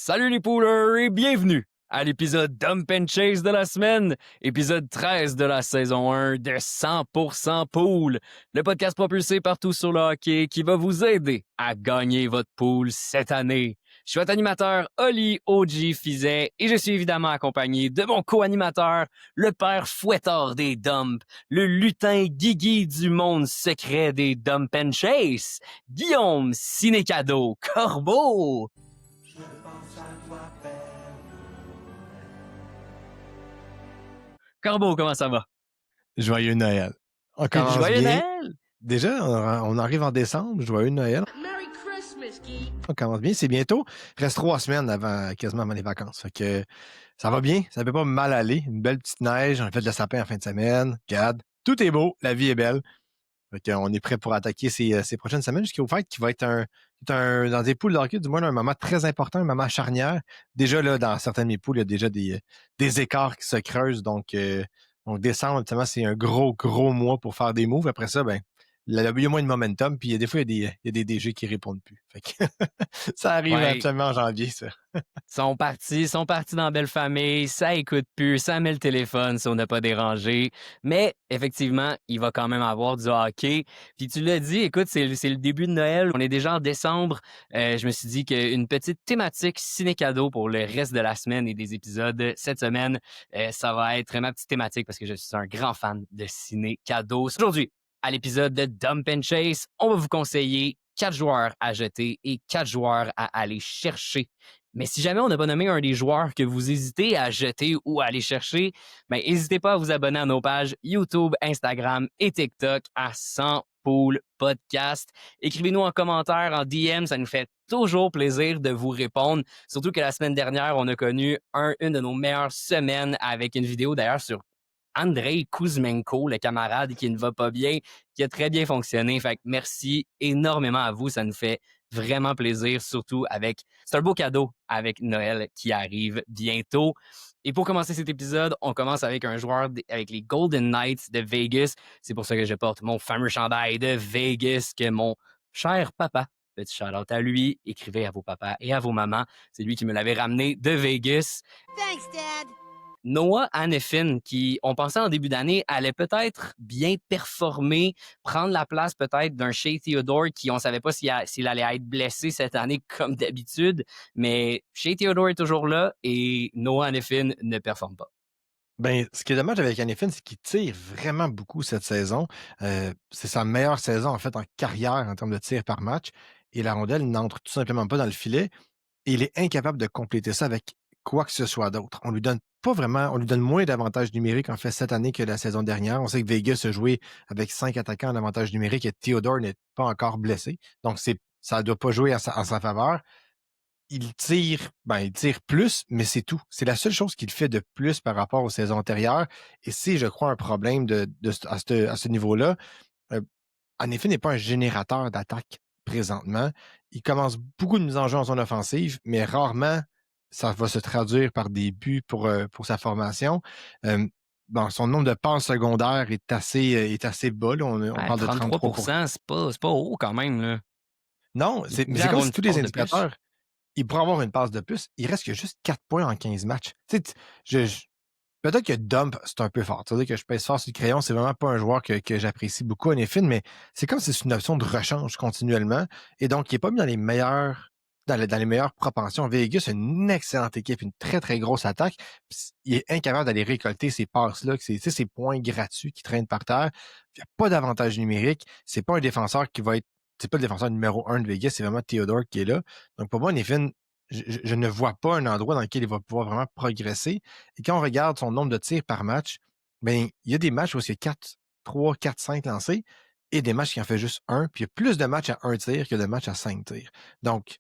Salut les poolers et bienvenue à l'épisode Dump and Chase de la semaine, épisode 13 de la saison 1 de 100% Pool, le podcast propulsé partout sur le hockey qui va vous aider à gagner votre pool cette année. Je suis votre animateur Oli OG Fizet et je suis évidemment accompagné de mon co-animateur, le père fouettard des dumps, le lutin Guigui du monde secret des Dump and Chase, Guillaume Sinécado Corbeau. Corbeau, comment ça va? Joyeux Noël. On commence Joyeux bien. Noël! Déjà, on arrive en décembre. Joyeux Noël. Merry Christmas, Guy! On commence bien, c'est bientôt. Reste 3 semaines quasiment avant les vacances. Fait que ça va bien, ça peut pas mal aller. Une belle petite neige, on a fait de la sapin en fin de semaine. Regarde, tout est beau, la vie est belle. Fait qu'on est prêt pour attaquer ces prochaines semaines jusqu'au fait qui va être dans des poules de hockey, du moins un moment très important, un moment charnière. Déjà, là, dans certaines de mes poules, il y a déjà des écarts qui se creusent. Donc décembre, habituellement, c'est un gros mois pour faire des moves. Après ça, il y a moins de momentum. Puis des fois, il y a des DG qui répondent plus. Fait que ça arrive absolument en janvier, ça. Sont partis dans belle famille, ça écoute plus, ça met le téléphone si on n'a pas dérangé. Mais effectivement, il va quand même avoir du hockey. Puis tu l'as dit, écoute, c'est le début de Noël, on est déjà en décembre. Je me suis dit qu'une petite thématique ciné-cadeau pour le reste de la semaine et des épisodes cette semaine, ça va être ma petite thématique parce que je suis un grand fan de ciné-cadeau. Aujourd'hui, à l'épisode de Dump and Chase, on va vous conseiller 4 joueurs à jeter et 4 joueurs à aller chercher. Mais si jamais on n'a pas nommé un des joueurs que vous hésitez à jeter ou à aller chercher, n'hésitez pas à vous abonner à nos pages YouTube, Instagram et TikTok à 100 Pool Podcast. Écrivez-nous en commentaire, en DM, ça nous fait toujours plaisir de vous répondre. Surtout que la semaine dernière, on a connu une de nos meilleures semaines avec une vidéo d'ailleurs sur Andrei Kuzmenko, le camarade qui ne va pas bien, qui a très bien fonctionné. Fait que merci énormément à vous. Ça nous fait vraiment plaisir, surtout c'est un beau cadeau avec Noël qui arrive bientôt. Et pour commencer cet épisode, on commence avec un joueur avec les Golden Knights de Vegas. C'est pour ça que je porte mon fameux chandail de Vegas que mon cher papa, petit shout-out à lui, écrivez à vos papas et à vos mamans. C'est lui qui me l'avait ramené de Vegas. Thanks, Dad! Noah Hanifin, qui, on pensait en début d'année, allait peut-être bien performer, prendre la place peut-être d'un Shea Theodore qui, on savait pas s'il allait être blessé cette année comme d'habitude, mais Shea Theodore est toujours là et Noah Hanifin ne performe pas. Ce qui est dommage avec Hanifin, c'est qu'il tire vraiment beaucoup cette saison. C'est sa meilleure saison, en fait, en carrière en termes de tir par match. Et la rondelle n'entre tout simplement pas dans le filet. Et il est incapable de compléter ça avec quoi que ce soit d'autre. On lui donne moins d'avantages numériques en fait cette année que la saison dernière. On sait que Vegas a joué avec 5 attaquants en avantage numérique et Theodore n'est pas encore blessé. Donc ça ne doit pas jouer en sa faveur. Il tire plus, mais c'est tout. C'est la seule chose qu'il fait de plus par rapport aux saisons antérieures. Et c'est, je crois, un problème à ce niveau-là. En effet, n'est pas un générateur d'attaque présentement. Il commence beaucoup de mises en jeu en zone offensive, mais rarement ça va se traduire par des buts pour sa formation. Son nombre de passes secondaires est assez bas. Là. On parle de 33%. C'est pas haut quand même. Là. Non, mais c'est comme si tous les indicateurs, il pourrait avoir une passe de plus. Il reste que juste 4 points en 15 matchs. Peut-être que Dump, c'est un peu fort. C'est-à-dire que je pèse fort sur le crayon. C'est vraiment pas un joueur que j'apprécie beaucoup, Hanifin, mais c'est comme si c'est une option de rechange continuellement. Et donc, il n'est pas mis dans les meilleures propensions. Vegas a une excellente équipe, une très, très grosse attaque. Il est incapable d'aller récolter ces passes-là, ces points gratuits qui traînent par terre. Il n'y a pas d'avantage numérique. C'est pas un défenseur c'est pas le défenseur numéro 1 de Vegas, c'est vraiment Theodore qui est là. Donc, pour moi, Hanifin, je ne vois pas un endroit dans lequel il va pouvoir vraiment progresser. Et quand on regarde son nombre de tirs par match, il y a des matchs où c'est 3, 4, 5 lancés et des matchs qui en fait juste un. Puis il y a plus de matchs à 1 tir que de matchs à 5 tirs. Donc,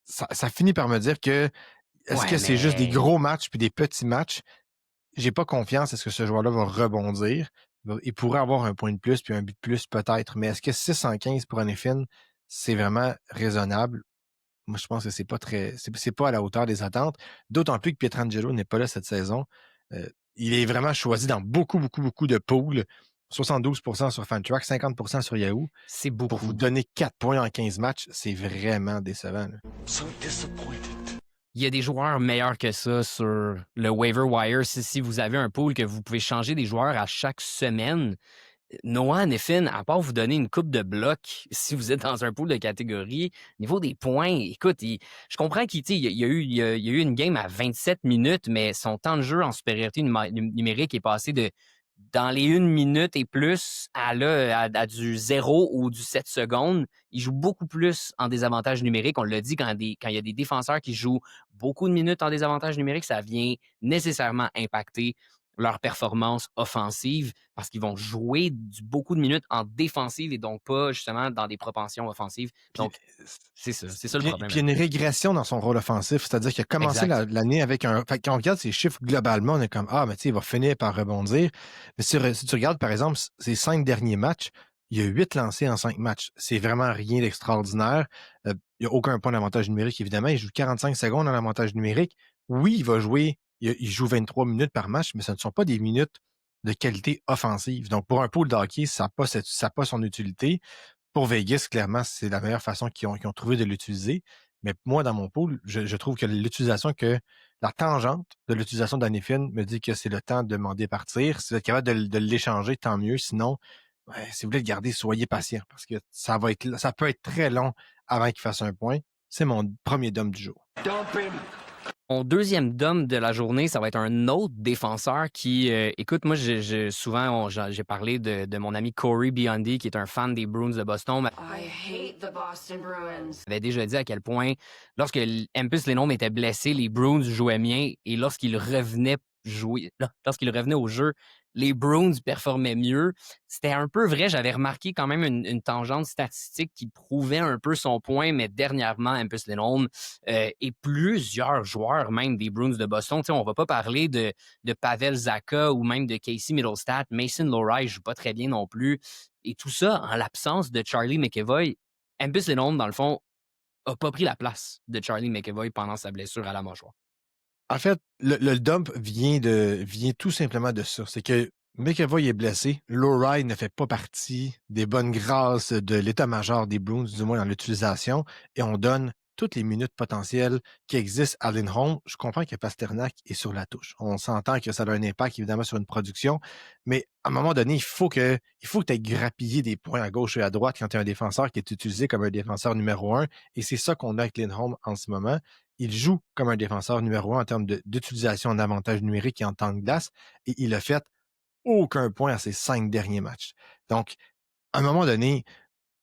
ça finit par me dire que c'est juste des gros matchs puis des petits matchs? J'ai pas confiance. Est-ce que ce joueur-là va rebondir? Il pourrait avoir un point de plus puis un but de plus peut-être. Mais est-ce que 615 pour Hanifin, c'est vraiment raisonnable? Moi, je pense que c'est pas à la hauteur des attentes. D'autant plus que Pietrangelo n'est pas là cette saison. Il est vraiment choisi dans beaucoup, beaucoup, beaucoup de pools. 72% sur Fantrax, 50% sur Yahoo. C'est beaucoup. Pour vous donner 4 points en 15 matchs, c'est vraiment décevant. Là. So disappointed. il y a des joueurs meilleurs que ça sur le waiver wire. Si vous avez un pool que vous pouvez changer des joueurs à chaque semaine, Noah Neffin, à part vous donner une coupe de blocs, si vous êtes dans un pool de catégorie, niveau des points, écoute, je comprends qu'il y a eu une game à 27 minutes, mais son temps de jeu en supériorité numérique est passé de dans les 1 minute et plus à du 0 ou du 7 secondes. Il joue beaucoup plus en désavantage numérique. On l'a dit, quand il y a des défenseurs qui jouent beaucoup de minutes en désavantage numérique, ça vient nécessairement impacter leur performance offensive parce qu'ils vont jouer beaucoup de minutes en défensive et donc pas justement dans des propensions offensives. Donc, c'est ça le problème. Puis il y a une régression dans son rôle offensif, c'est-à-dire qu'il a commencé l'année avec un. Fait, quand on regarde ses chiffres globalement, on est comme mais tu sais, il va finir par rebondir. Mais si tu regardes, par exemple, ses 5 derniers matchs, il y a 8 lancés en 5 matchs. C'est vraiment rien d'extraordinaire. Il n'y a aucun point d'avantage numérique, évidemment. Il joue 45 secondes en avantage numérique. Oui, il va jouer. Il joue 23 minutes par match, mais ce ne sont pas des minutes de qualité offensive. Donc, pour un pool de hockey, ça n'a pas son utilité. Pour Vegas, clairement, c'est la meilleure façon qu'ils ont trouvé de l'utiliser. Mais moi, dans mon pool, je trouve que la tangente de l'utilisation d'Anifin me dit que c'est le temps de m'en départir. Si vous êtes capable de l'échanger, tant mieux. Sinon, si vous voulez le garder, soyez patient parce que ça peut être très long avant qu'il fasse un point. C'est mon premier dom du jour. Mon deuxième dom de la journée, ça va être un autre défenseur qui, écoute, moi, souvent, j'ai parlé de mon ami Corey Biondi, qui est un fan des Bruins de Boston. I hate the Boston Bruins. Il avait déjà dit à quel point, lorsque Hampus Lindholm était blessé, les Bruins jouaient bien et lorsqu'il revenait au jeu, les Bruins performaient mieux. C'était un peu vrai. J'avais remarqué quand même une tangente statistique qui prouvait un peu son point, mais dernièrement, Hampus Lindholm et plusieurs joueurs même des Bruins de Boston. On ne va pas parler de Pavel Zacha ou même de Casey Middlestat. Mason Lohrei ne joue pas très bien non plus. Et tout ça en l'absence de Charlie McAvoy. Hampus Lindholm, dans le fond, n'a pas pris la place de Charlie McAvoy pendant sa blessure à la mâchoire. En fait, le dump vient tout simplement de ça. C'est que McAvoy est blessé. Lohrei ne fait pas partie des bonnes grâces de l'état-major des Bruins, du moins dans l'utilisation, et on donne toutes les minutes potentielles qui existent à Lindholm. Je comprends que Pasternak est sur la touche. On s'entend que ça a un impact, évidemment, sur une production, mais à un moment donné, il faut que tu aies grappillé des points à gauche et à droite quand tu es un défenseur qui est utilisé comme un défenseur numéro 1, et c'est ça qu'on a avec Lindholm en ce moment. Il joue comme un défenseur numéro 1 en termes d'utilisation en avantage numérique et en temps de glace, et il a fait aucun point à ses 5 derniers matchs. Donc, à un moment donné,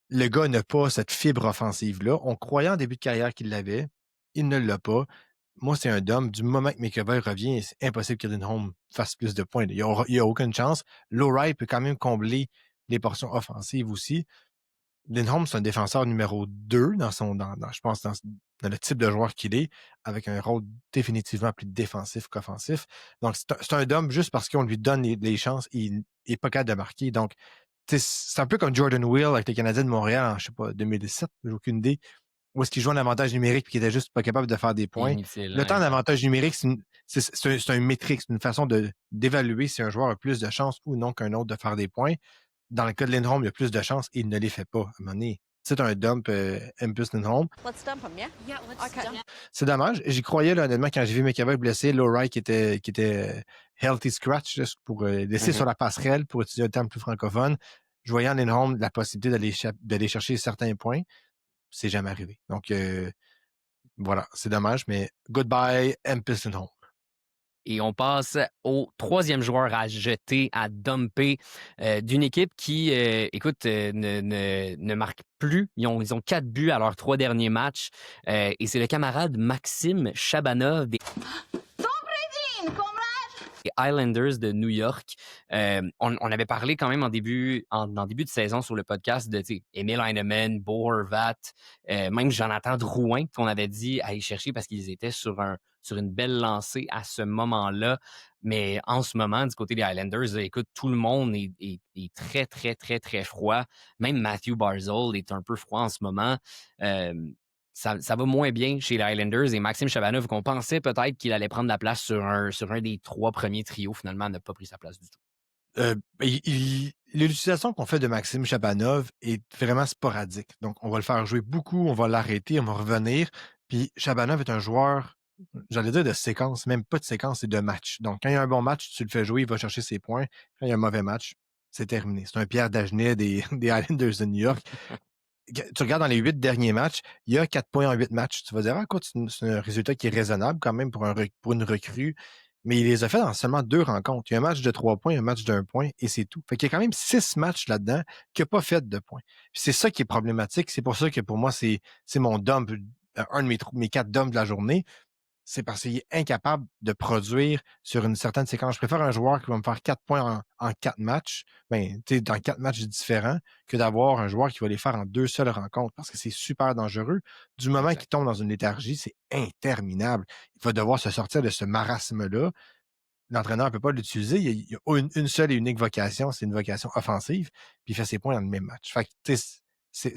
le gars n'a pas cette fibre offensive-là. On croyait en début de carrière qu'il l'avait. Il ne l'a pas. Moi, c'est un dom. Du moment que McAvoy revient, c'est impossible que Lindholm fasse plus de points. Il n'y a aucune chance. Lohrei peut quand même combler les portions offensives aussi. Lindholm, c'est un défenseur numéro 2 je pense, dans le type de joueur qu'il est, avec un rôle définitivement plus défensif qu'offensif. Donc, c'est un dom juste parce qu'on lui donne les chances et il n'est pas capable de marquer. Donc, c'est un peu comme Jordan Will avec les Canadiens de Montréal en, je sais pas, 2017, j'ai aucune idée, où est-ce qu'il joue en avantage numérique et qu'il était juste pas capable de faire des points. Inutile, le temps d'avantage numérique, c'est un métrique, c'est une façon d'évaluer si un joueur a plus de chances ou non qu'un autre de faire des points. Dans le cas de Lindholm, il a plus de chances et il ne les fait pas. À un moment donné, c'est un dump Hampus Lindholm. Let's dump him, yeah? Yeah, let's dump. C'est dommage. J'y croyais, là, honnêtement, quand j'ai vu McAvoy blessé, Lohrei qui était healthy scratch, juste pour laisser sur la passerelle, pour utiliser un terme plus francophone. Je voyais en Lindholm la possibilité d'aller chercher certains points. C'est jamais arrivé. Donc, voilà, c'est dommage, mais goodbye, Hampus Lindholm. Et on passe au troisième joueur à jeter, à dumper d'une équipe qui, écoute, ne marque plus. Ils ont 4 buts à leurs 3 derniers matchs. Et c'est le camarade Maxime Chabanov des Islanders de New York. On avait parlé quand même en début de saison sur le podcast de Emil Heinemann, Bo Horvat, même Jonathan Drouin, qu'on avait dit aller chercher parce qu'ils étaient sur une belle lancée à ce moment-là. Mais en ce moment, du côté des Islanders, écoute, tout le monde est très, très, très, très froid. Même Matthew Barzal est un peu froid en ce moment. Ça va moins bien chez les Highlanders et Maxime Chabanov, qu'on pensait peut-être qu'il allait prendre la place sur un des 3 premiers trios, finalement, n'a pas pris sa place du tout. L'utilisation qu'on fait de Maxime Chabanov est vraiment sporadique. Donc, on va le faire jouer beaucoup, on va l'arrêter, on va revenir. Puis Chabanov est un joueur j'allais dire de séquence, même pas de séquence, c'est de match. Donc, quand il y a un bon match, tu le fais jouer, il va chercher ses points. Quand il y a un mauvais match, c'est terminé. C'est un Pierre Dagenet des, des Islanders de New York. Tu regardes dans les 8 derniers matchs, il y a 4 points en 8 matchs. Tu vas dire, écoute, c'est un résultat qui est raisonnable quand même pour une recrue. Mais il les a fait dans seulement 2 rencontres. Il y a un match de 3 points, un match d'1 point, et c'est tout. Fait qu'il y a quand même 6 matchs là-dedans qu'il n'a pas fait de points. Puis c'est ça qui est problématique. C'est pour ça que pour moi, c'est mon dump, un de mes 4 dumps de la journée. C'est parce qu'il est incapable de produire sur une certaine séquence. Je préfère un joueur qui va me faire 4 points en 4 matchs, ben, dans 4 matchs différents, que d'avoir un joueur qui va les faire en 2 seules rencontres parce que c'est super dangereux. Du moment qu'il tombe dans une léthargie, c'est interminable. Il va devoir se sortir de ce marasme-là. L'entraîneur ne peut pas l'utiliser. Il y a une seule et unique vocation, c'est une vocation offensive, puis il fait ses points dans le même match. Fait que, c'est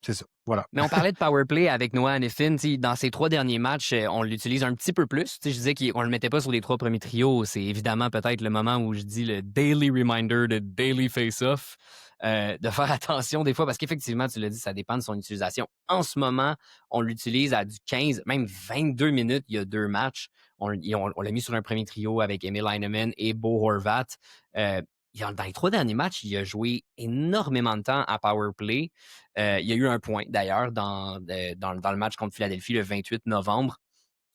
c'est ça. Voilà. Mais on parlait de power play avec Noah Hanifin. Dans ses 3 derniers matchs, on l'utilise un petit peu plus. Je disais qu'on ne le mettait pas sur les 3 premiers trios. C'est évidemment peut-être le moment où je dis le daily reminder, de daily face-off, de faire attention des fois, parce qu'effectivement, tu l'as dit, ça dépend de son utilisation. En ce moment, on l'utilise à du 15, même 22 minutes, il y a 2 matchs. On l'a mis sur un premier trio avec Emil Heinemann et Bo Horvat. Dans les 3 derniers matchs, il a joué énormément de temps à power play. Il y a eu un point, d'ailleurs, dans le match contre Philadelphie le 28 novembre.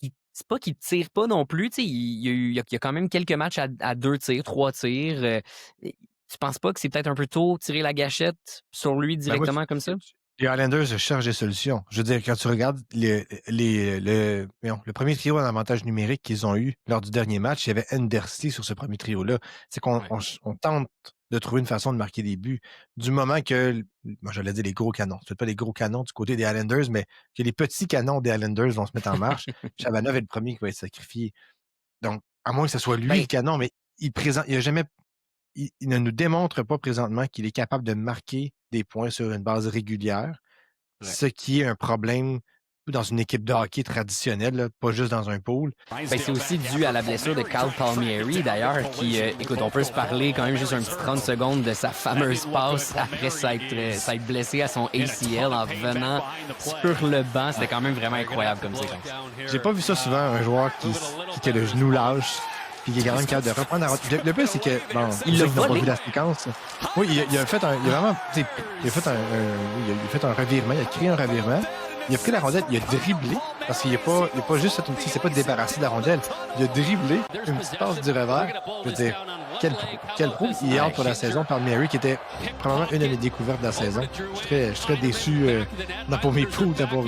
C'est pas qu'il tire pas non plus. Il y a quand même quelques matchs à 2 tirs, 3 tirs. Tu penses pas que c'est peut-être un peu tôt tirer la gâchette sur lui directement comme ça? Les Islanders cherchent des solutions. Je veux dire, quand tu regardes le premier trio en avantage numérique qu'ils ont eu lors du dernier match, il y avait Endersley sur ce premier trio-là. C'est qu'on on tente de trouver une façon de marquer des buts. Du moment que, moi j'allais dire les gros canons, c'est pas les gros canons du côté des Islanders, mais que les petits canons des Islanders vont se mettre en marche, Chabanov est le premier qui va être sacrifié. Donc, à moins que ce soit lui le canon, mais il a jamais il ne nous démontre pas présentement qu'il est capable de marquer des points sur une base régulière, ce qui est un problème dans une équipe de hockey traditionnelle, là, pas juste dans un pool. C'est aussi dû à la blessure de Cal Palmieri, d'ailleurs, qui, écoute, on peut se parler quand même juste un petit 30 secondes de sa fameuse passe après s'être blessé à son ACL en revenant sur le banc. C'était quand même vraiment incroyable comme séquence. J'ai pas vu ça souvent, un joueur qui a le genou lâche puis qui est quand même capable de reprendre la rondelle. Le pire, c'est que, bon, il a pas vu la séquence. Oui, il a fait un revirement, il a créé un revirement. Il a pris la rondelle, il a dribblé, parce qu'il n'a pas juste fait c'est pas de débarrasser de la rondelle. Il a dribblé une petite passe du revers. Je veux dire, quel pro. Il est hâte pour la saison par Mary, qui était probablement une de mes découvertes de la saison. Je suis très déçu, pour mes poules, d'avoir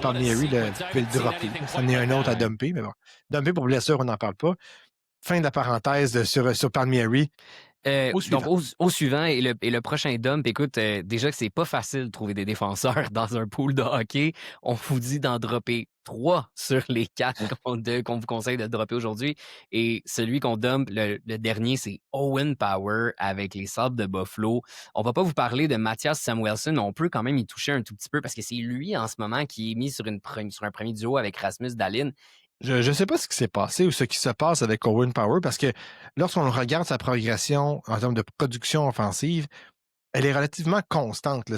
par Mary, le dropper. Ça en est un autre à dumper, mais bon. Dumper pour blessure, on n'en parle pas. Fin de la parenthèse sur Palmieri. Au suivant et le prochain dump, écoute, déjà que c'est pas facile de trouver des défenseurs dans un pool de hockey. On vous dit d'en dropper 3 sur les 4 qu'on vous conseille de dropper aujourd'hui. Et celui qu'on dump, le dernier, c'est Owen Power avec les Sabres de Buffalo. On va pas vous parler de Mattias Samuelsson, on peut quand même y toucher un tout petit peu parce que c'est lui en ce moment qui est mis sur un premier duo avec Rasmus Dahlin. Je ne sais pas ce qui s'est passé ou ce qui se passe avec Owen Power parce que lorsqu'on regarde sa progression en termes de production offensive, elle est relativement constante.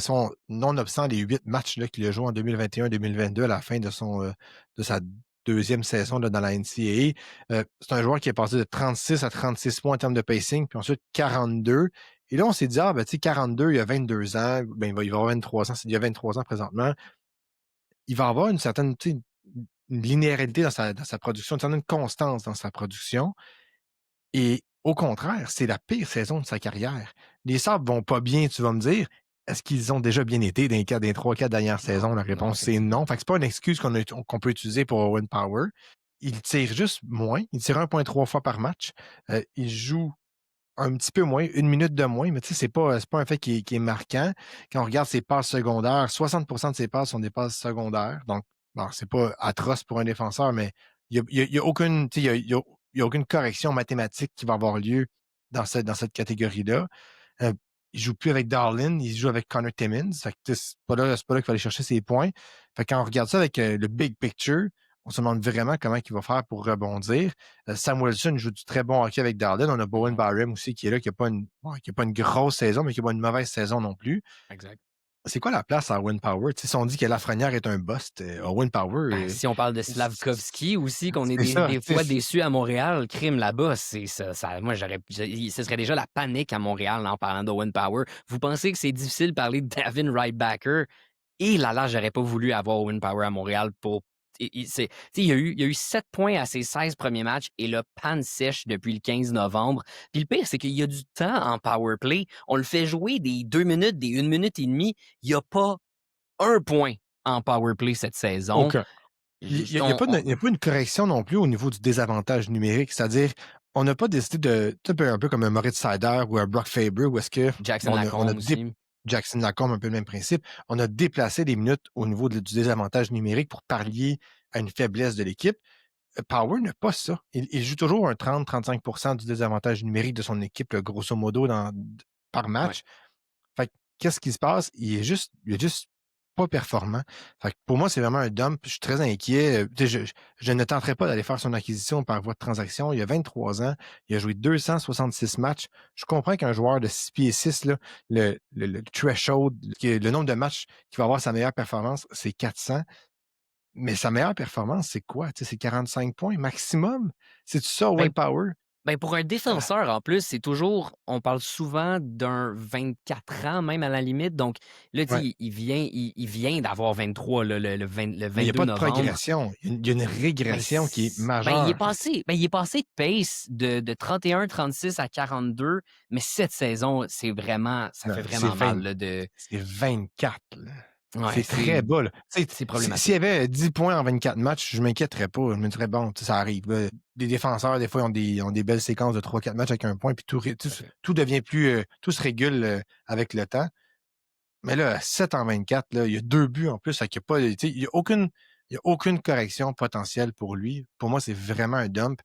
Nonobstant les 8 matchs qu'il a joués en 2021-2022 à la fin de sa deuxième saison là, dans la NCAA. C'est un joueur qui est passé de 36 à 36 points en termes de pacing, puis ensuite 42. Et là, on s'est dit, 42, il y a 22 ans, il va avoir 23 ans, il y a 23 ans présentement. Il va avoir une certaine une linéarité dans sa production, une certaine constance dans sa production. Et au contraire, c'est la pire saison de sa carrière. Les Sabres vont pas bien, tu vas me dire. Est-ce qu'ils ont déjà bien été dans les 3-4 dernières saisons? La réponse, c'est non. Fait que c'est pas une excuse qu'on peut utiliser pour Owen Power. Il tire juste moins. Il tire 1,3 fois par match. Il joue un petit peu moins, 1 minute de moins, mais tu sais, c'est pas un fait qui est marquant. Quand on regarde ses passes secondaires, 60% de ses passes sont des passes secondaires. Donc, bon, c'est pas atroce pour un défenseur, mais il y a aucune, tu sais, il y a aucune correction mathématique qui va avoir lieu dans cette catégorie-là. Il joue plus avec Darlin, il joue avec Connor Timmins. Fait que c'est pas là qu'il va aller chercher ses points. Fait que quand on regarde ça avec le big picture, on se demande vraiment comment il va faire pour rebondir. Samuelsson joue du très bon hockey avec Darlin. On a Bowen Byram aussi qui est là, qui n'a pas une grosse saison, mais qui n'a pas une mauvaise saison non plus. Exact. c'est quoi la place à Owen Power? Si on dit que Lafrenière est un bust, Owen Power... si on parle de Slavkovski aussi, qu'on est ça, des fois déçus à Montréal, crime là-bas, c'est ça. Moi, ce serait déjà la panique à Montréal en parlant d'Owen Power. Vous pensez que c'est difficile de parler de Davin Ridebacker? Et là, j'aurais pas voulu avoir Owen Power à Montréal pour. Il y a eu 7 points à ses 16 premiers matchs et le panne sèche depuis le 15 novembre. Puis le pire, c'est qu'il y a du temps en power play. On le fait jouer des 2 minutes, des 1 minute et demie. Il n'y a pas un point en power play cette saison. Aucun. Il n'y a pas une correction non plus au niveau du désavantage numérique. C'est-à-dire, on n'a pas décidé de. Un peu comme un Moritz Seider ou un Brock Faber, où est-ce que. Jackson Lacombe aussi. Jackson Lacombe, un peu le même principe. On a déplacé des minutes au niveau du désavantage numérique pour pallier à une faiblesse de l'équipe. Power n'a pas ça. Il joue toujours un 30-35% du désavantage numérique de son équipe, grosso modo, par match. Ouais. Fait qu'est-ce qui se passe? Il est juste pas performant. Fait que pour moi, c'est vraiment un dump. Je suis très inquiet. Je ne tenterai pas d'aller faire son acquisition par voie de transaction. Il a 23 ans. Il a joué 266 matchs. Je comprends qu'un joueur de 6 pieds 6, là, le threshold, le nombre de matchs qui va avoir sa meilleure performance, c'est 400. Mais sa meilleure performance, c'est quoi? C'est 45 points maximum? C'est-tu ça, Owen Power? Pour un défenseur, en plus, c'est toujours, on parle souvent d'un 24 ans, même à la limite. Donc, là, il vient d'avoir 23 le 22 novembre. Il n'y a pas de progression. Il y a une régression qui est majeure. Il est passé de pace de 31-36 à 42, mais cette saison, ça fait vraiment mal. C'est 24, là. Ouais, c'est très bas. Là. C'est problématique. S'il y avait 10 points en 24 matchs, je ne m'inquiéterais pas. Je me dirais, bon, ça arrive. Les défenseurs, des fois, ont des belles séquences de 3-4 matchs avec un point, puis tout devient plus. Tout se régule avec le temps. Mais là, 7 en 24, là, il y a 2 buts en plus. Il n'y a aucune correction potentielle pour lui. Pour moi, c'est vraiment un dump.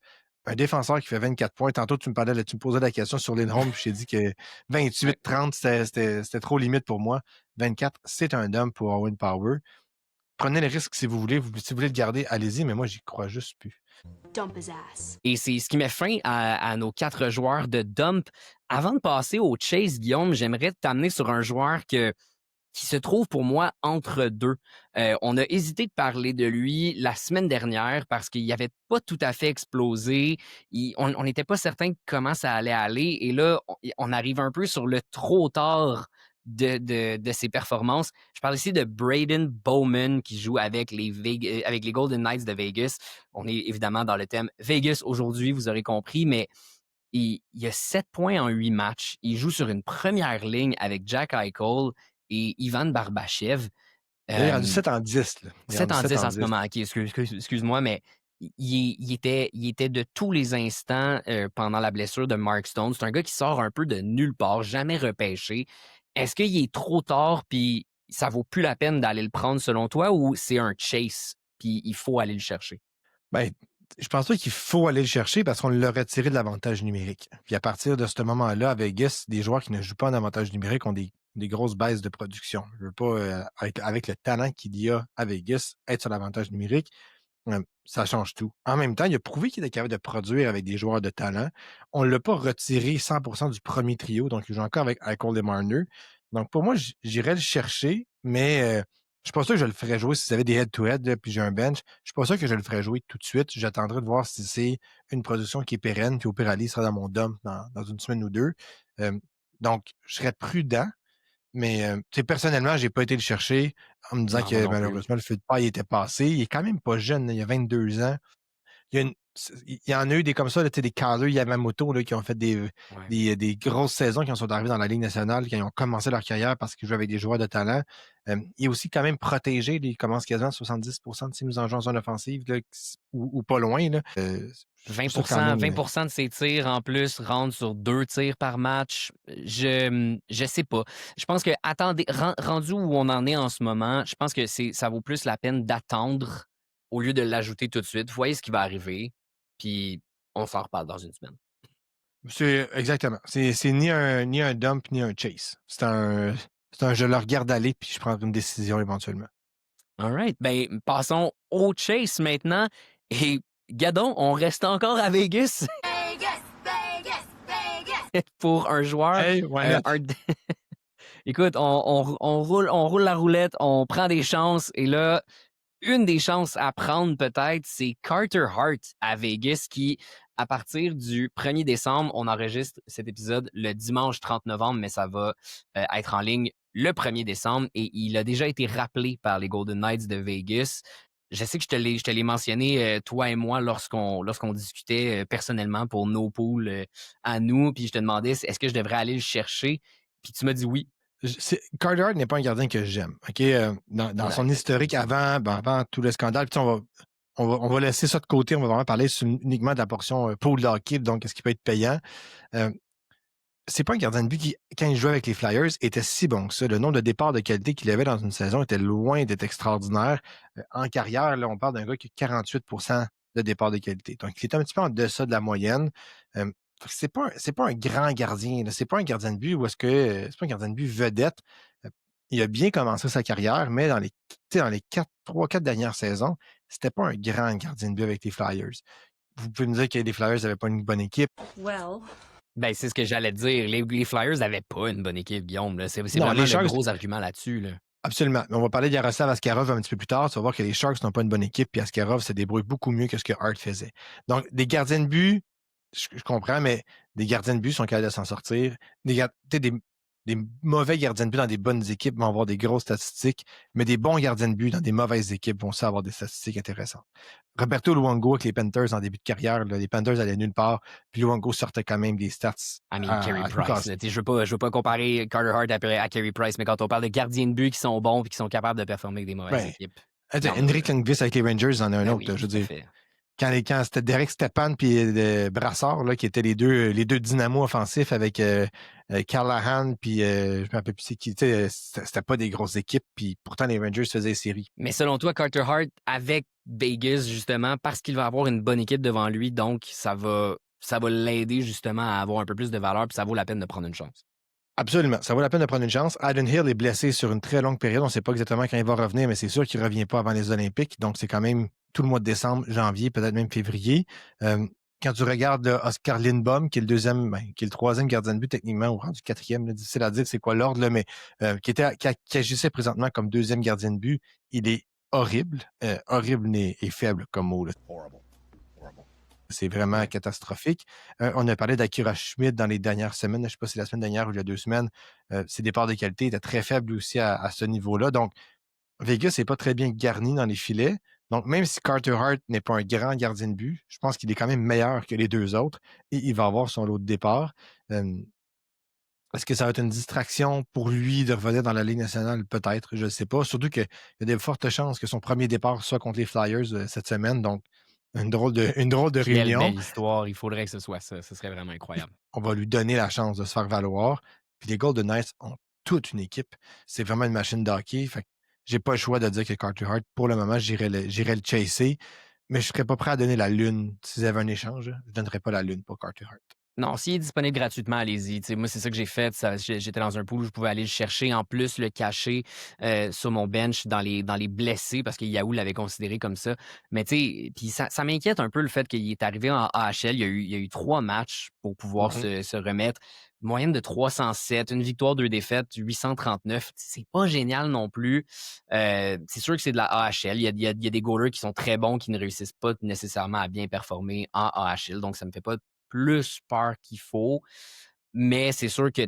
Un défenseur qui fait 24 points. Tantôt, tu me posais la question sur Lindholm, puis je t'ai dit que 28-30, c'était trop limite pour moi. 24, c'est un dump pour Owen Power. Prenez les risques si vous voulez. Si vous voulez le garder, allez-y, mais moi, j'y crois juste plus. Dump his ass. Et c'est ce qui met fin à nos 4 joueurs de dump. Avant de passer au chase, Guillaume, j'aimerais t'amener sur un joueur qui se trouve pour moi entre deux. On a hésité de parler de lui la semaine dernière parce qu'il n'avait pas tout à fait explosé. On n'était pas certain de comment ça allait aller. Et là, on arrive un peu sur le trop tard de ses performances. Je parle ici de Braden Bowman qui joue avec les Golden Knights de Vegas. On est évidemment dans le thème Vegas aujourd'hui, vous aurez compris, mais il y a 7 points en 8 matchs. Il joue sur une première ligne avec Jack Eichel et Ivan Barbachev. Il est rendu 7 en 10. Là. 7 en 10 en ce moment. OK, excuse-moi, mais il était de tous les instants pendant la blessure de Mark Stone. C'est un gars qui sort un peu de nulle part, jamais repêché. Est-ce qu'il est trop tard puis ça vaut plus la peine d'aller le prendre selon toi ou c'est un chase puis il faut aller le chercher? Ben, je pense pas qu'il faut aller le chercher parce qu'on l'a retiré de l'avantage numérique. Puis à partir de ce moment-là, à Vegas, des joueurs qui ne jouent pas en avantage numérique ont des grosses baisses de production. Je veux pas, avec le talent qu'il y a à Vegas, être sur l'avantage numérique, ça change tout. En même temps, il a prouvé qu'il était capable de produire avec des joueurs de talent. On ne l'a pas retiré 100% du premier trio, donc il joue encore avec Eichel et Marner. Donc pour moi, j'irais le chercher, mais je suis pas sûr que je le ferais jouer si vous avez des head-to-head, puis j'ai un bench. Je suis pas sûr que je le ferais jouer tout de suite. J'attendrai de voir si c'est une production qui est pérenne, puis au pire, il sera dans mon dump dans une semaine ou deux. Donc, je serais prudent. Mais personnellement, j'ai pas été le chercher en me disant que malheureusement, le feu de paille était passé. Il est quand même pas jeune, là, il a 22 ans. Il y en a eu des comme ça, là, des Kyler Yamamoto là, qui ont fait des grosses saisons, qui sont arrivés dans la Ligue nationale, qui ont commencé leur carrière parce qu'ils jouaient avec des joueurs de talent. Il est aussi quand même protégé. Il commence quasiment à 70% de ses mises en jeu en zone offensive là, ou pas loin. Là. 20% de ses tirs en plus rentrent sur 2 tirs par match. Je sais pas. Je pense que rendu où on en est en ce moment, je pense que ça vaut plus la peine d'attendre au lieu de l'ajouter tout de suite. Vous voyez ce qui va arriver, puis on s'en reparle dans une semaine. C'est exactement. C'est ni un dump ni un chase. C'est un je le regarde aller puis je prends une décision éventuellement. All right. Ben, passons au chase maintenant. Et Gadon, on reste encore à Vegas. Vegas, Vegas, Vegas. Pour un joueur. Hey, Écoute, on roule la roulette, on prend des chances. Et là, une des chances à prendre peut-être, c'est Carter Hart à Vegas qui, à partir du 1er décembre, on enregistre cet épisode le dimanche 30 novembre, mais ça va être en ligne le 1er décembre et il a déjà été rappelé par les Golden Knights de Vegas. Je sais que je te l'ai mentionné, toi et moi, lorsqu'on discutait personnellement pour nos pools à nous, puis je te demandais est-ce que je devrais aller le chercher, puis tu m'as dit oui. Carter Hart n'est pas un gardien que j'aime. OK? Dans son historique avant tout le scandale, puis on va laisser ça de côté, on va vraiment parler uniquement de la portion pool de hockey, donc est-ce qu'il peut être payant. C'est pas un gardien de but qui, quand il jouait avec les Flyers, était si bon que ça. Le nombre de départs de qualité qu'il avait dans une saison était loin d'être extraordinaire. En carrière, là, on parle d'un gars qui a 48 de départs de qualité. Donc, il est un petit peu en deçà de la moyenne. C'est pas un grand gardien. C'est pas un gardien de but ou est-ce que c'est pas un gardien de but vedette. Il a bien commencé sa carrière, mais dans les 3-4 dernières saisons, c'était pas un grand gardien de but avec les Flyers. Vous pouvez me dire que les Flyers n'avaient pas une bonne équipe. Well. Ben, c'est ce que j'allais dire. Les Flyers n'avaient pas une bonne équipe, Guillaume. Là. C'est vraiment le gros argument là-dessus. Là. Absolument. On va parler d'Yaroslav Askarov un petit peu plus tard. Tu vas voir que les Sharks n'ont pas une bonne équipe, puis Askarov se débrouille beaucoup mieux que ce que Hart faisait. Donc, des gardiens de but, je comprends, mais des gardiens de but sont capables de s'en sortir. Des mauvais gardiens de but dans des bonnes équipes vont avoir des grosses statistiques, mais des bons gardiens de but dans des mauvaises équipes vont aussi avoir des statistiques intéressantes. Roberto Luongo avec les Panthers en début de carrière, là, les Panthers allaient nulle part, puis Luongo sortait quand même des stats. Carey Price. Je veux pas comparer Carter Hart à Carey Price, mais quand on parle de gardiens de but qui sont bons et qui sont capables de performer avec des mauvaises équipes. Henrik Lundqvist avec les Rangers en a un autre, là, je veux dire. Quand c'était Derek Stepan puis Brassard, là, qui étaient les deux dynamos offensifs avec Callahan, puis je me rappelle plus c'est qui. C'était pas des grosses équipes, puis pourtant les Rangers faisaient les séries. Mais selon toi, Carter Hart, avec Vegas, justement, parce qu'il va avoir une bonne équipe devant lui, donc ça va l'aider justement à avoir un peu plus de valeur, puis ça vaut la peine de prendre une chance. Absolument. Ça vaut la peine de prendre une chance. Adin Hill est blessé sur une très longue période. On ne sait pas exactement quand il va revenir, mais c'est sûr qu'il ne revient pas avant les Olympiques. Donc, c'est quand même tout le mois de décembre, janvier, peut-être même février. Quand tu regardes Oscar Lindbom, qui est le troisième gardien de but techniquement, ou rendu quatrième, là, difficile à dire c'est quoi l'ordre, là, mais qui agissait présentement comme deuxième gardien de but, il est horrible. Horrible et faible comme mot. Là. C'est vraiment catastrophique. On a parlé d'Akira Schmid dans les dernières semaines. Je ne sais pas si c'est la semaine dernière ou il y a 2 semaines. Ses départs de qualité étaient très faibles aussi à ce niveau-là. Donc, Vegas n'est pas très bien garni dans les filets. Donc, même si Carter Hart n'est pas un grand gardien de but, je pense qu'il est quand même meilleur que les deux autres et il va avoir son lot de départ. Est-ce que ça va être une distraction pour lui de revenir dans la Ligue nationale? Peut-être, je ne sais pas. Surtout qu'il y a de fortes chances que son premier départ soit contre les Flyers cette semaine. Donc, une drôle de réunion. Quelle belle histoire. Il faudrait que ce soit ça. Ce serait vraiment incroyable. On va lui donner la chance de se faire valoir. Puis les Golden Knights ont toute une équipe. C'est vraiment une machine de hockey. Fait que j'ai pas le choix de dire que Carter Hart, pour le moment, j'irai le chasser. Mais je serais pas prêt à donner la lune. S'ils avaient un échange, je donnerais pas la lune pour Carter Hart. Non, s'il est disponible gratuitement, allez-y. T'sais, moi, c'est ça que j'ai fait. J'étais dans un pool où je pouvais aller le chercher, en plus le cacher sur mon bench dans les blessés, parce que Yahoo l'avait considéré comme ça. Mais tu sais, puis ça m'inquiète un peu le fait qu'il est arrivé en AHL. Il y a eu 3 matchs pour pouvoir se remettre. Moyenne de 307, une victoire, 2 défaites, 839. C'est pas génial non plus. C'est sûr que c'est de la AHL. Il y a des goalers qui sont très bons, qui ne réussissent pas nécessairement à bien performer en AHL. Donc, ça me fait pas plus peur qu'il faut. Mais c'est sûr que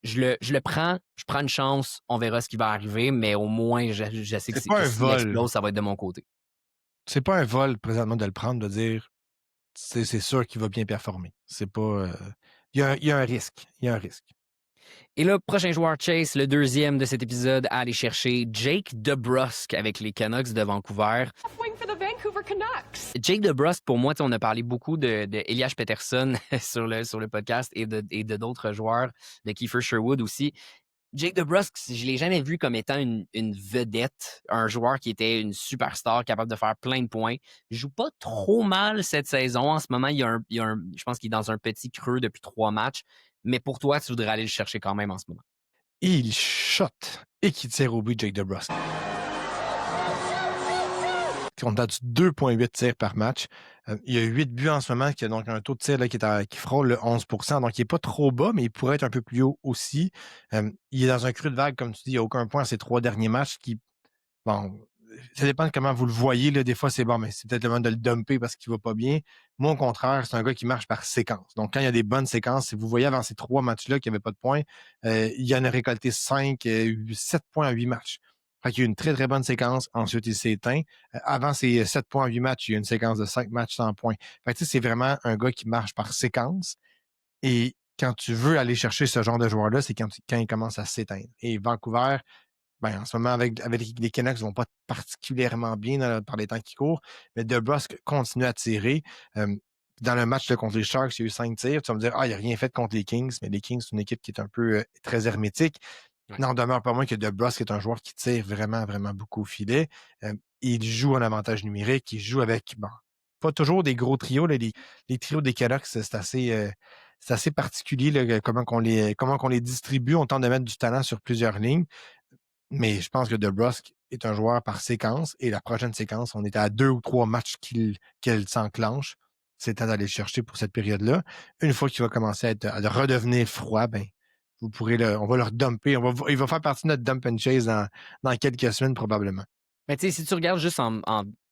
je le prends, je prends une chance, on verra ce qui va arriver, mais au moins, je sais que c'est pas un vol. Explose, ça va être de mon côté. C'est pas un vol présentement de le prendre, de dire c'est sûr qu'il va bien performer. C'est pas. Il y a un risque. Il y a un risque. Et là, prochain joueur Chase, le deuxième de cet épisode, à aller chercher Jake DeBrusk avec les Canucks de Vancouver. Jake DeBrusk, pour moi, on a parlé beaucoup de Elias Pettersson sur le podcast et de d'autres joueurs, de Kiefer Sherwood aussi. Jake DeBrusk, je l'ai jamais vu comme étant une vedette, un joueur qui était une superstar capable de faire plein de points. Il joue pas trop mal cette saison. En ce moment, je pense qu'il est dans un petit creux depuis 3 matchs. Mais pour toi, tu voudrais aller le chercher quand même en ce moment. Il shot et qui tire au but, Jake DeBrusk. On est à du 2,8 tirs par match. Il y a 8 buts en ce moment, qui a donc un taux de tir là, qui frôle le 11%. Donc, il n'est pas trop bas, mais il pourrait être un peu plus haut aussi. Il est dans un creux de vague, comme tu dis. Il n'y a aucun point à ces 3 derniers matchs bon, ça dépend de comment vous le voyez. Là. Des fois, c'est bon, mais c'est peut-être le moment de le dumper parce qu'il ne va pas bien. Moi, au contraire, c'est un gars qui marche par séquence. Donc, quand il y a des bonnes séquences, si vous voyez avant ces 3 matchs-là qu'il n'y avait pas de points, il en a récolté 5, 7 points à 8 matchs. Fait qu'il y a eu une très, très bonne séquence. Ensuite, il s'est éteint. Avant ces 7 points à 8 matchs, il y a eu une séquence de 5 matchs sans points. Fait que c'est vraiment un gars qui marche par séquence. Et quand tu veux aller chercher ce genre de joueur-là, c'est quand il commence à s'éteindre. Et Vancouver, en ce moment, avec les Canucks, ils ne vont pas particulièrement bien par les temps qui courent, mais DeBrusk continue à tirer. Dans le match contre les Sharks, il y a eu 5 tirs. Tu vas me dire, il n'a rien fait contre les Kings, mais les Kings, c'est une équipe qui est un peu très hermétique. Ouais. N'en demeure pas moins que DeBrusk est un joueur qui tire vraiment, vraiment beaucoup au filet. Il joue en avantage numérique. Il joue avec, pas toujours des gros trios. Là, les trios des Canucks, c'est assez particulier là, comment qu'on les distribue. On tente de mettre du talent sur plusieurs lignes. Mais je pense que DeBrusk est un joueur par séquence. Et la prochaine séquence, on est à 2 ou 3 matchs qu'elle s'enclenche. C'est temps d'aller le chercher pour cette période-là. Une fois qu'il va commencer à redevenir froid, vous pourrez on va le redumper. Il va faire partie de notre dump and chase dans quelques semaines probablement. Mais tu sais, si tu regardes juste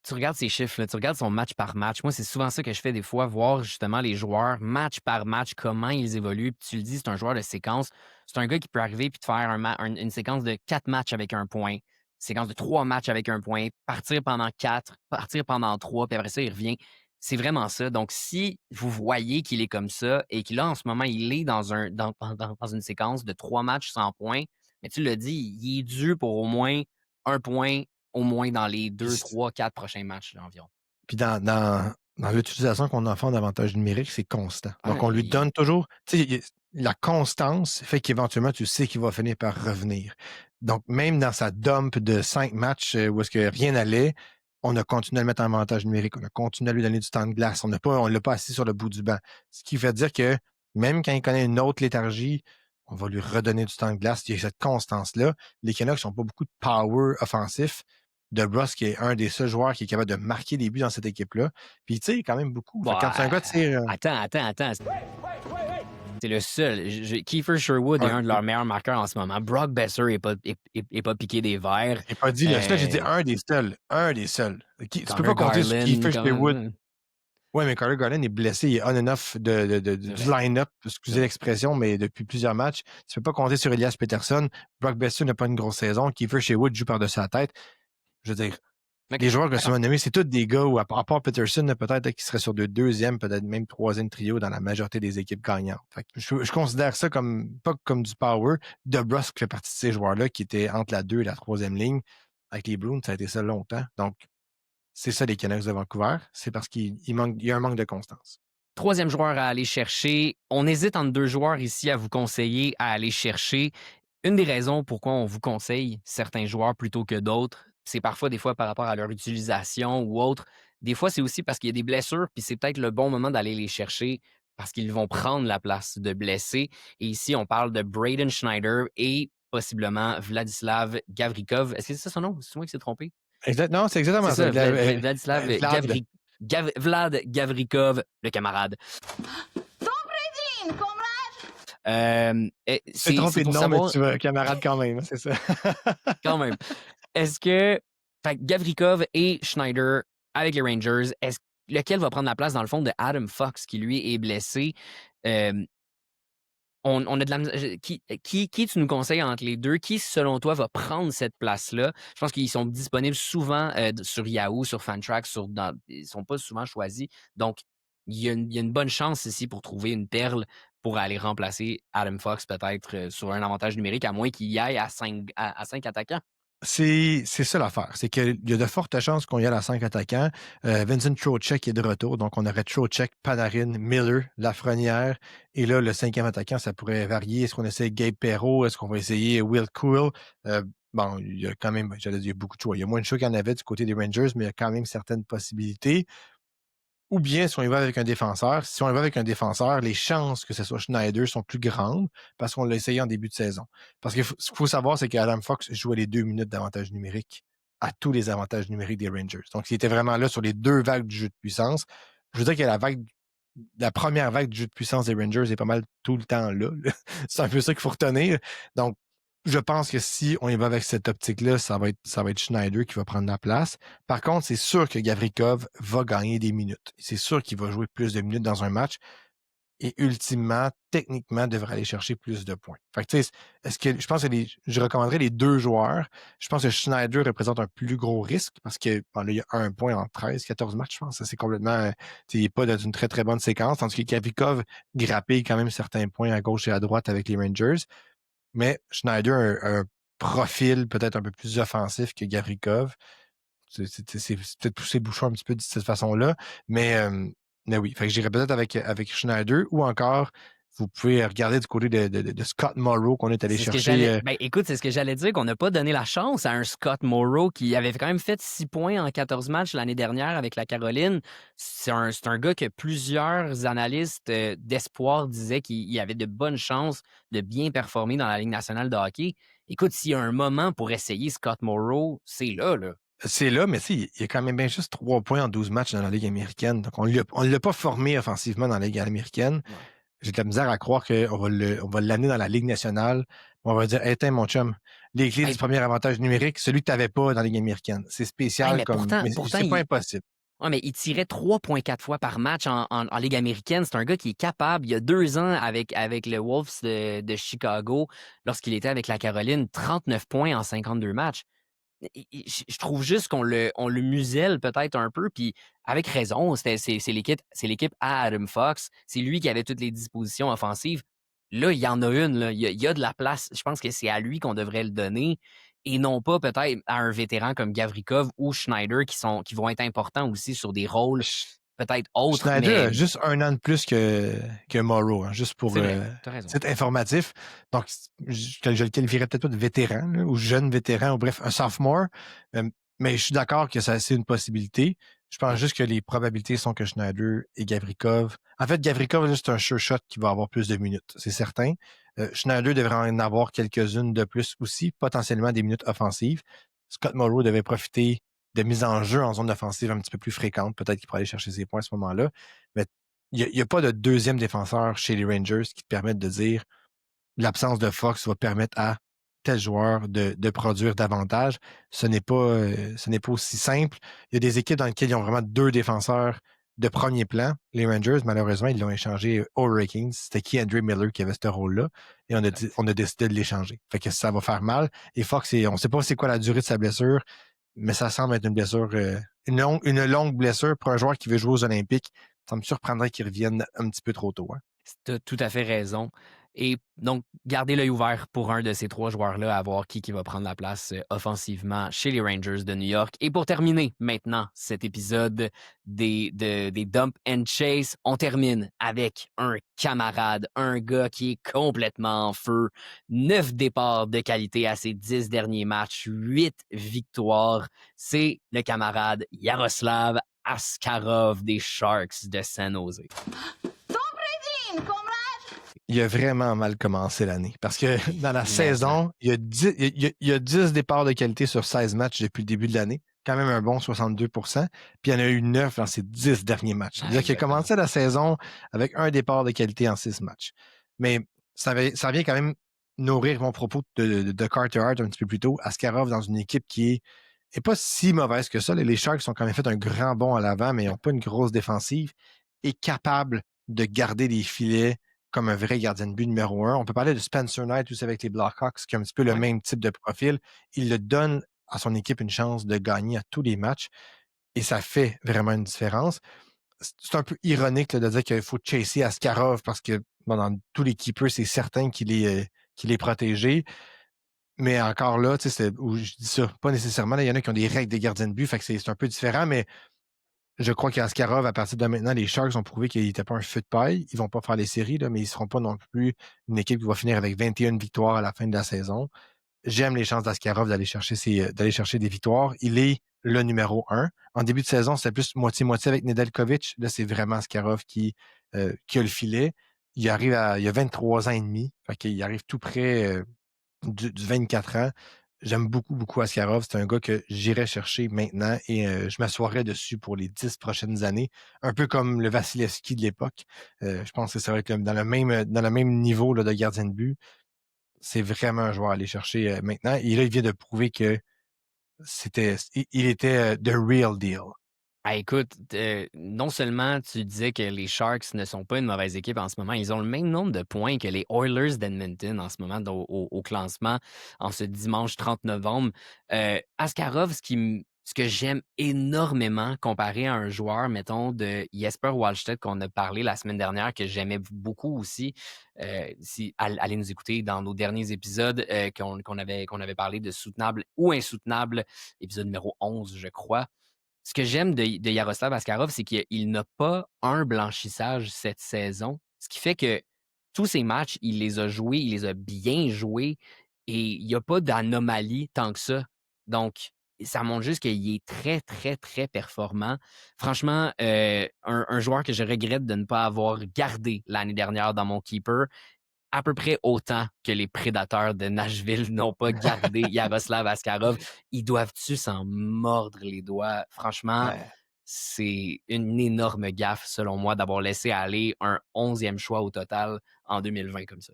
tu regardes ses chiffres, là, tu regardes son match par match. Moi, c'est souvent ça que je fais des fois, voir justement les joueurs match par match, comment ils évoluent. Puis tu le dis, c'est un joueur de séquence. C'est un gars qui peut arriver puis te faire une séquence de 4 matchs avec un point, séquence de 3 matchs avec un point, partir pendant 4, partir pendant 3, puis après ça, il revient. C'est vraiment ça. Donc, si vous voyez qu'il est comme ça et qu'il en ce moment, il est dans une séquence de 3 matchs sans points, mais tu l'as dit, il est dû pour au moins un point au moins dans les 2, 3, 4 prochains matchs là, environ. Puis dans l'utilisation qu'on en fait en avantage numérique, c'est constant. Donc, on lui donne toujours... Tu sais, la constance fait qu'éventuellement, tu sais qu'il va finir par revenir. Donc, même dans sa dump de 5 matchs où est-ce que rien n'allait, on a continué à le mettre en avantage numérique. On a continué à lui donner du temps de glace. On ne l'a pas assis sur le bout du banc. Ce qui veut dire que même quand il connaît une autre léthargie, on va lui redonner du temps de glace. Il y a cette constance-là. Les Canucks n'ont pas beaucoup de power offensif. DeBrusk est un des seuls joueurs qui est capable de marquer des buts dans cette équipe-là. Puis il tire quand même beaucoup. Bah, quand c'est un gars tire... Attends. C'est le seul. Kiefer Sherwood est un de leurs meilleurs marqueurs en ce moment. Brock Besser n'est pas piqué des verres. J'ai pas dit le seul, j'ai dit un des seuls. Un des seuls. Tu peux pas compter sur Kiefer Sherwood. Oui, mais Carter Garland est blessé. Il est on and off du line-up, excusez l'expression, mais depuis plusieurs matchs. Tu peux pas compter sur Elias Pettersson. Brock Besser n'a pas une grosse saison. Kiefer Sherwood joue par-dessus la tête. Je veux dire, les joueurs que tu m'as nommés, c'est tous des gars où, à part Peterson, peut-être qui serait sur le deuxième, peut-être même troisième trio dans la majorité des équipes gagnantes. Fait que je considère ça pas comme du power. DeBrusk fait partie de ces joueurs-là qui étaient entre la 2 et la troisième ligne. Avec les Bruins, ça a été ça longtemps. Donc, c'est ça les Canucks de Vancouver. C'est parce qu'il y a un manque de constance. Troisième joueur à aller chercher. On hésite entre 2 joueurs ici à vous conseiller à aller chercher. Une des raisons pourquoi on vous conseille certains joueurs plutôt que d'autres, c'est parfois des fois par rapport à leur utilisation ou autre. Des fois, c'est aussi parce qu'il y a des blessures, puis c'est peut-être le bon moment d'aller les chercher parce qu'ils vont prendre la place de blessés. Et ici, on parle de Braden Schneider et possiblement Vladislav Gavrikov. Est-ce que c'est ça son nom? C'est moi qui s'est trompé? Non, c'est exactement ça. Vladislav Vlad Gavrikov, le camarade. C'est trompé de nom, savoir... mais tu veux camarade quand même, c'est ça. Quand même. Est-ce que Gavrikov et Schneider avec les Rangers, lequel va prendre la place dans le fond de Adam Fox qui lui est blessé? On a de la qui tu nous conseilles entre les deux? Qui, selon toi, va prendre cette place-là? Je pense qu'ils sont disponibles souvent sur Yahoo, sur Fantrax, ils sont pas souvent choisis. Donc, il y a une bonne chance ici pour trouver une perle pour aller remplacer Adam Fox peut-être sur un avantage numérique, à moins qu'il y aille à 5 attaquants. C'est ça l'affaire. C'est qu'il y a de fortes chances qu'on y aille à 5 attaquants. Vincent Trocheck est de retour. Donc, on aurait Trocheck, Panarin, Miller, Lafrenière. Et là, le 5e attaquant, ça pourrait varier. Est-ce qu'on essaie Gabe Perreault? Est-ce qu'on va essayer Will Cool? Il y a quand même, j'allais dire, beaucoup de choix. Il y a moins de choix qu'il y en avait du côté des Rangers, mais il y a quand même certaines possibilités. Ou bien, si on y va avec un défenseur, les chances que ce soit Schneider sont plus grandes parce qu'on l'a essayé en début de saison. Parce que ce qu'il faut savoir, c'est qu'Adam Fox jouait les 2 minutes d'avantage numérique à tous les avantages numériques des Rangers. Donc, il était vraiment là sur les 2 vagues du jeu de puissance. Je veux dire que la première vague du jeu de puissance des Rangers est pas mal tout le temps là. C'est un peu ça qu'il faut retenir. Donc, je pense que si on y va avec cette optique-là, ça va être Schneider qui va prendre la place. Par contre, c'est sûr que Gavrikov va gagner des minutes. C'est sûr qu'il va jouer plus de minutes dans un match et ultimement, techniquement, devrait aller chercher plus de points. Fait que, tu sais, je pense que je recommanderais les 2 joueurs. Je pense que Schneider représente un plus gros risque parce que là, il y a 1 point en 14 matchs, je pense. Ça, c'est complètement, il n'est pas dans une très, très bonne séquence. Tandis que Gavrikov grappille quand même certains points à gauche et à droite avec les Rangers. Mais Schneider a un profil peut-être un peu plus offensif que Gavrikov. C'est peut-être pousser Bouchard un petit peu de cette façon-là. Mais oui, fait que j'irais peut-être avec Schneider ou encore, vous pouvez regarder du côté de Scott Morrow qu'on est allé chercher. Écoute, c'est ce que j'allais dire, qu'on n'a pas donné la chance à un Scott Morrow qui avait quand même fait 6 points en 14 matchs l'année dernière avec la Caroline. C'est un gars que plusieurs analystes d'espoir disaient qu'il avait de bonnes chances de bien performer dans la Ligue nationale de hockey. Écoute, s'il y a un moment pour essayer Scott Morrow, c'est là. C'est là, mais il y a quand même bien juste 3 points en 12 matchs dans la Ligue américaine. Donc, on ne l'a pas formé offensivement dans la Ligue américaine. Ouais. J'ai de la misère à croire qu'on va l'amener dans la Ligue nationale. On va dire, hey, tiens, mon chum, les clés du premier avantage numérique, celui que tu n'avais pas dans la Ligue américaine. C'est spécial mais pourtant, c'est pas impossible. Oui, mais il tirait 3,4 fois par match en Ligue américaine. C'est un gars qui est capable. Il y a 2 ans avec le Wolves de Chicago, lorsqu'il était avec la Caroline, 39 points en 52 matchs. Je trouve juste qu'on le muselle peut-être un peu, puis avec raison, c'est l'équipe à Adam Fox. C'est lui qui avait toutes les dispositions offensives. Là, il y en a une. Là. Il y a de la place. Je pense que c'est à lui qu'on devrait le donner et non pas peut-être à un vétéran comme Gavrikov ou Schneider qui vont être importants aussi sur des rôles peut-être autres. Schneider a juste 1 an de plus que Morrow, hein, juste pour c'est informatif. Donc, je le qualifierais peut-être pas de vétéran là, ou jeune vétéran, ou bref, un sophomore. Mais je suis d'accord que c'est une possibilité. Je pense juste que les probabilités sont que Schneider et Gavrikov... En fait, Gavrikov, c'est un sure shot qui va avoir plus de minutes, c'est certain. Schneider devrait en avoir quelques-unes de plus aussi, potentiellement des minutes offensives. Scott Morrow devait profiter de mise en jeu en zone offensive un petit peu plus fréquente. Peut-être qu'il pourrait aller chercher ses points à ce moment-là. Mais il n'y a pas de deuxième défenseur chez les Rangers qui te permette de dire l'absence de Fox va permettre à tel joueur de produire davantage. Ce n'est pas aussi simple. Il y a des équipes dans lesquelles ils ont vraiment 2 défenseurs de premier plan. Les Rangers, malheureusement, ils l'ont échangé au Hurricanes. C'était K'Andre Miller qui avait ce rôle-là. Et on a décidé de l'échanger. Fait que ça va faire mal. Et Fox, on ne sait pas c'est quoi la durée de sa blessure, mais ça semble être une blessure, une longue blessure pour un joueur qui veut jouer aux Olympiques. Ça me surprendrait qu'il revienne un petit peu trop tôt. Hein. Tu as tout à fait raison. Et donc, gardez l'œil ouvert pour un de ces 3 joueurs-là, à voir qui va prendre la place offensivement chez les Rangers de New York. Et pour terminer maintenant cet épisode des Dump and Chase, on termine avec un camarade, un gars qui est complètement en feu. 9 départs de qualité à ses 10 derniers matchs, 8 victoires. C'est le camarade Yaroslav Askarov des Sharks de San Jose. Il a vraiment mal commencé l'année. Parce que dans la saison, il y a 10 départs de qualité sur 16 matchs depuis le début de l'année. Quand même un bon 62 Puis il y en a eu 9 dans ses 10 derniers matchs. C'est-à-dire qu'il a commencé la saison avec un départ de qualité en 6 matchs. Mais ça vient quand même nourrir mon propos de Carter Hart un petit peu plus tôt. Askarov dans une équipe qui est pas si mauvaise que ça. Les Sharks ont quand même fait un grand bond à l'avant, mais ils n'ont pas une grosse défensive. Et capable de garder les filets comme un vrai gardien de but numéro 1. On peut parler de Spencer Knight aussi avec les Blackhawks, qui a un petit peu le même type de profil. Il le donne à son équipe une chance de gagner à tous les matchs et ça fait vraiment une différence. C'est un peu ironique là, de dire qu'il faut chasser Askarov parce que dans tous les keepers, c'est certain qu'il est protégé. Mais encore là, où je dis ça, pas nécessairement. Là, il y en a qui ont des règles des gardiens de but, fait que c'est un peu différent, mais je crois qu'Askarov, à partir de maintenant, les Sharks ont prouvé qu'il n'était pas un feu de paille. Ils vont pas faire les séries, là, mais ils ne seront pas non plus une équipe qui va finir avec 21 victoires à la fin de la saison. J'aime les chances d'Askarov d'aller chercher des victoires. Il est le numéro 1. En début de saison, c'était plus moitié-moitié avec Nedeljkovic. Là, c'est vraiment Askarov qui a le filet. Il a 23 ans et demi. Fait qu'il arrive tout près du 24 ans. j'aime beaucoup, beaucoup Askarov. C'est un gars que j'irais chercher maintenant et je m'assoirais dessus pour les 10 prochaines années. Un peu comme le Vasilevski de l'époque. Je pense que ça va être dans le même niveau là, de gardien de but. C'est vraiment un joueur à aller chercher maintenant. Et là, il vient de prouver que il était the real deal. Ah, écoute, non seulement tu disais que les Sharks ne sont pas une mauvaise équipe en ce moment, ils ont le même nombre de points que les Oilers d'Edmonton en ce moment au classement en ce dimanche 30 novembre. Askarov, ce que j'aime énormément comparé à un joueur, mettons, de Jesper Wallstedt qu'on a parlé la semaine dernière, que j'aimais beaucoup aussi. Si, allez nous écouter dans nos derniers épisodes qu'on avait parlé de soutenable ou insoutenable, épisode numéro 11, je crois. Ce que j'aime de Yaroslav Askarov, c'est qu'il n'a pas un blanchissage cette saison, ce qui fait que tous ses matchs, il les a joués, il les a bien joués et il n'y a pas d'anomalie tant que ça. Donc, ça montre juste qu'il est très, très, très performant. Franchement, un joueur que je regrette de ne pas avoir gardé l'année dernière dans mon keeper, à peu près autant que les prédateurs de Nashville n'ont pas gardé Yaroslav Askarov. Ils doivent-tu s'en mordre les doigts? Franchement, Ouais. c'est une énorme gaffe, selon moi, d'avoir laissé aller un 11e choix au total en 2020 comme ça.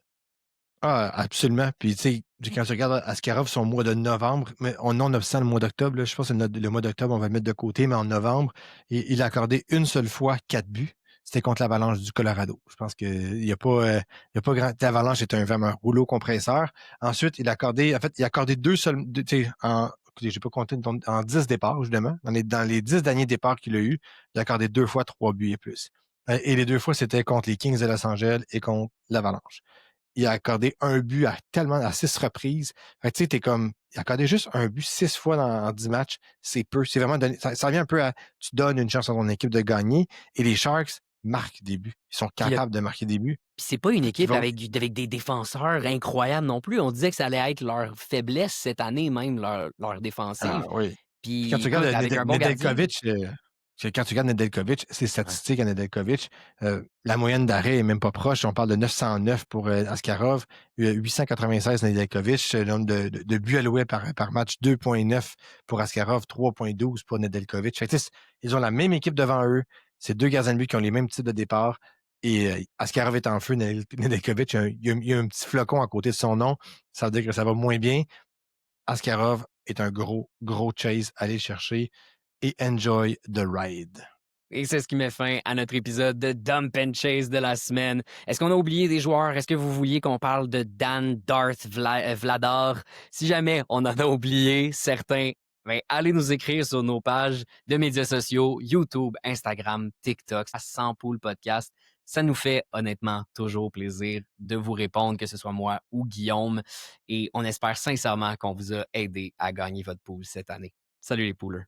Ah, absolument. Puis, tu sais, quand tu regardes Askarov, son mois de novembre, mais on non obstant le mois d'octobre, je pense que le mois d'octobre, on va le mettre de côté, mais en novembre, il a accordé une seule fois 4 buts. C'était contre l'Avalanche du Colorado. Je pense qu'il n'y a pas, il y a pas grand. L'Avalanche est vraiment un rouleau compresseur. Ensuite, il a accordé deux seuls. Tu sais, écoutez, j'ai pas compté en 10 départs, justement. Dans les 10 derniers départs qu'il a eu, il a accordé 2 fois 3 buts et plus. Et les 2 fois, c'était contre les Kings de Los Angeles et contre l'Avalanche. Il a accordé un but à 6 reprises. Fait que, tu sais, il a accordé juste un but 6 fois en 10 matchs. C'est peu. C'est vraiment ça revient un peu à, tu donnes une chance à ton équipe de gagner. Et les Sharks marquent des buts. Ils sont Puis, capables de marquer des buts. puis c'est pas une Fait qu'ils équipe vont, avec des défenseurs incroyables non plus. On disait que ça allait être leur faiblesse cette année, même leur défensive. oui. Puis quand tu Puis regardes écoute, avec un bon gardien. Nedeljkovic, quand tu regardes Nedeljkovic, ses Ouais. statistiques à Nedeljkovic, la moyenne d'arrêt est même pas proche. On parle de 909 pour Askarov, 896 Nedeljkovic, le nombre de buts alloués par match, 2,9 pour Askarov, 3,12 pour Nedeljkovic. Fait que, ils ont la même équipe devant eux. C'est deux gardiens de but qui ont les mêmes types de départ. Et Askarov est en feu. Nedeljkovic, il y a un petit flocon à côté de son nom. Ça veut dire que ça va moins bien. Askarov est un gros, gros chase. Allez le chercher et enjoy the ride. Et c'est ce qui met fin à notre épisode de Dump and Chase de la semaine. Est-ce qu'on a oublié des joueurs? Est-ce que vous vouliez qu'on parle de Dan Darth Vladar? Si jamais on en a oublié certains, ben, allez nous écrire sur nos pages de médias sociaux, YouTube, Instagram, TikTok, à 100 Poules Podcast. Ça nous fait honnêtement toujours plaisir de vous répondre, que ce soit moi ou Guillaume. Et on espère sincèrement qu'on vous a aidé à gagner votre pool cette année. Salut les poolers.